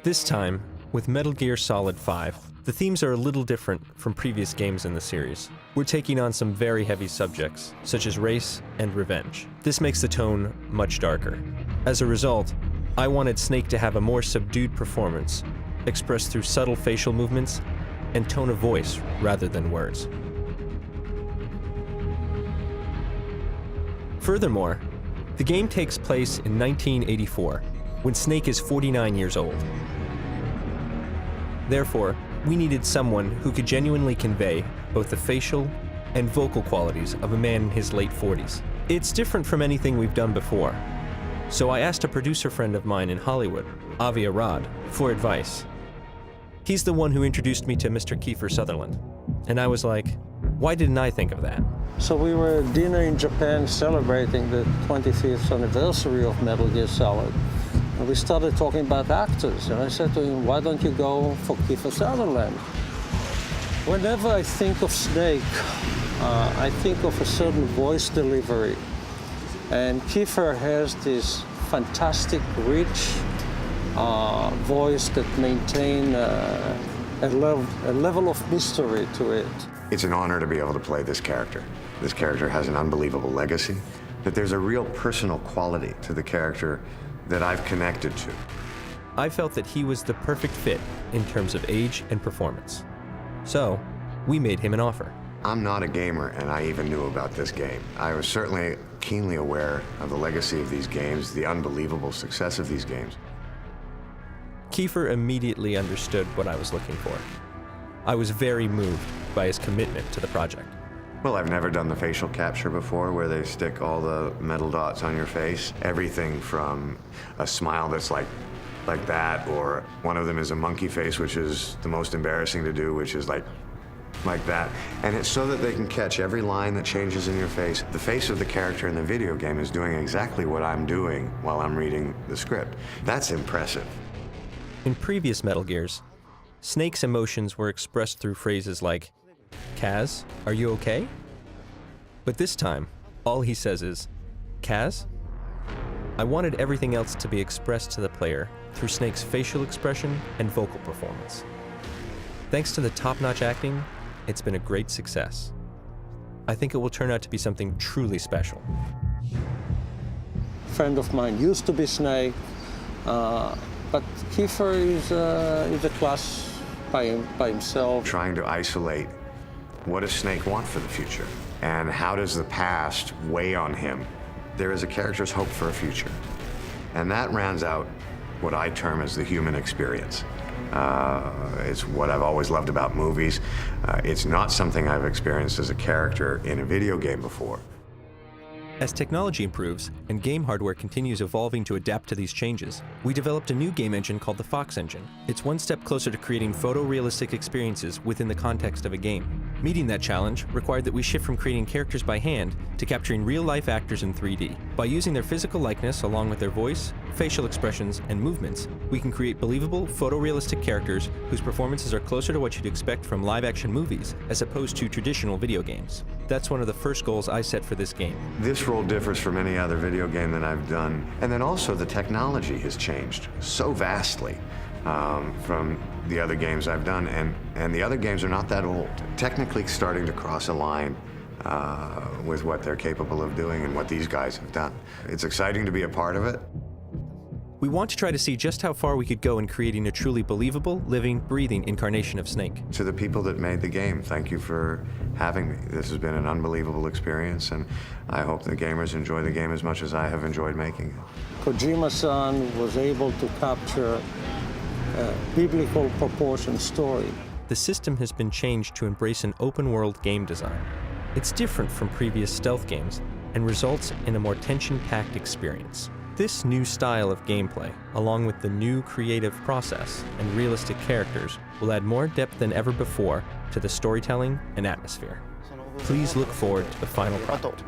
This time, with Metal Gear Solid 5, the themes are a little different from previous games in the series. We're taking on some very heavy subjects, such as race and revenge. This makes the tone much darker. As a result, I wanted Snake to have a more subdued performance, expressed through subtle facial movements and tone of voice rather than words. Furthermore, the game takes place in 1984, when Snake is 49 years old. Therefore, we needed someone who could genuinely convey both the facial and vocal qualities of a man in his late 40s. It's different from anything we've done before, so I asked a producer friend of mine in Hollywood, Avi Arad, for advice. He's the one who introduced me to Mr. Kiefer Sutherland, and I was like, why didn't I think of that? So we were at dinner in Japan celebrating the 25th anniversary of Metal Gear Solid. And we started talking about actors, and I said to him, why don't you go for Kiefer Sutherland? Whenever I think of Snake, I think of a certain voice delivery. And Kiefer has this fantastic, rich voice that maintains a level of mystery to it. It's an honor to be able to play this character. This character has an unbelievable legacy, but there's a real personal quality to the character that I've connected to. I felt that he was the perfect fit in terms of age and performance. So, we made him an offer. I'm not a gamer, and I even knew about this game. I was certainly keenly aware of the legacy of these games, the unbelievable success of these games. Kiefer immediately understood what I was looking for. I was very moved by his commitment to the project. Well, I've never done the facial capture before, where they stick all the metal dots on your face. Everything from a smile that's like that, or one of them is a monkey face, which is the most embarrassing to do, which is like that. And it's so that they can catch every line that changes in your face. The face of the character in the video game is doing exactly what I'm doing while I'm reading the script. That's impressive. In previous Metal Gears, Snake's emotions were expressed through phrases like, "Kaz, are you okay?" But this time, all he says is, "Kaz?" I wanted everything else to be expressed to the player through Snake's facial expression and vocal performance. Thanks to the top-notch acting, it's been a great success. I think it will turn out to be something truly special. A friend of mine used to be Snake, but Kiefer is a class by himself. Trying to isolate what does Snake want for the future, and how does the past weigh on him? There is a character's hope for a future, and that rounds out what I term as the human experience. It's what I've always loved about movies. It's not something I've experienced as a character in a video game before. As technology improves and game hardware continues evolving to adapt to these changes, we developed a new game engine called the Fox Engine. It's one step closer to creating photorealistic experiences within the context of a game. Meeting that challenge required that we shift from creating characters by hand to capturing real-life actors in 3D. By using their physical likeness along with their voice, facial expressions, and movements, we can create believable, photorealistic characters whose performances are closer to what you'd expect from live-action movies as opposed to traditional video games. That's one of the first goals I set for this game. This role differs from any other video game that I've done. And then also the technology has changed so vastly from the other games I've done. And the other games are not that old. Technically starting to cross a line with what they're capable of doing and what these guys have done. It's exciting to be a part of it. We want to try to see just how far we could go in creating a truly believable, living, breathing incarnation of Snake. To the people that made the game, thank you for having me. This has been an unbelievable experience, and I hope the gamers enjoy the game as much as I have enjoyed making it. Kojima-san was able to capture a biblical proportion story. The system has been changed to embrace an open-world game design. It's different from previous stealth games and results in a more tension-packed experience. This new style of gameplay, along with the new creative process and realistic characters, will add more depth than ever before to the storytelling and atmosphere. Please look forward to the final product.